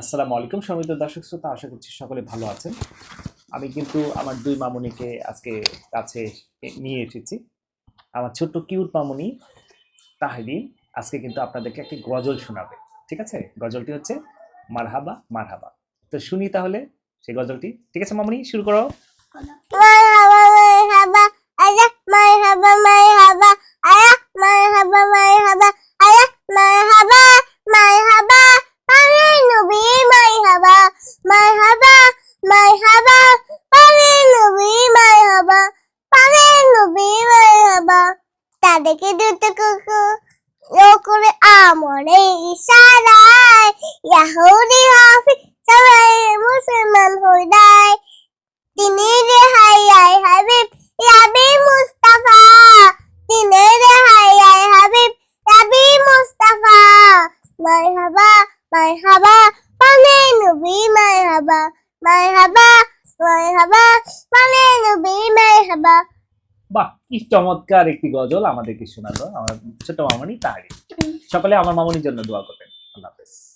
আসসালামু আলাইকুম সম্মানিত দর্শক শ্রোতা, আশা করছি সকলে ভালো আছেন। আমি কিন্তু আমার দুই মামুনিকে আজকে কাছে নিয়ে এসেছি। আমার ছোট্ট কিউট মামুনি তাহরিন আজকে কিন্তু আপনাদেরকে একটি গজল শোনাবে। ঠিক আছে? গজলটি হচ্ছে মারহাবা মারহাবা। তো শুনি তাহলে সেই গজলটি। ঠিক আছে মামুনি, শুরু করো। Marhaba, marhaba, aya, marhaba, marhaba, aya, marhaba, marhaba, aya, marhaba, marhaba, Pare Nubi, marhaba, marhaba, marhaba, Pare Nubi, marhaba, Pare Nubi, marhaba. তাদেরকে দুটো কুকুর করে আমরে ইশারায় ইয়াহুদি হাফিজ সবাই মুসলমান হয়ে যায়। তিনি রেহাই হাবিব রাবি মুস্তাফা, তিনি রেহাই হাবিব রাবি মুস্তাফা। মারহাবা মারহাবা পানে নবী মারহাবা, মারহাবা মারহাবা পানে নবী মারহাবা। বাহ, কি চমৎকার একটি গজল আমাদেরকে শোনালো আমার ছোট মামুনি তাহরিন। সকলে আমার মামুনির জন্য দোয়া করবেন। আল্লাহ হাফেজ।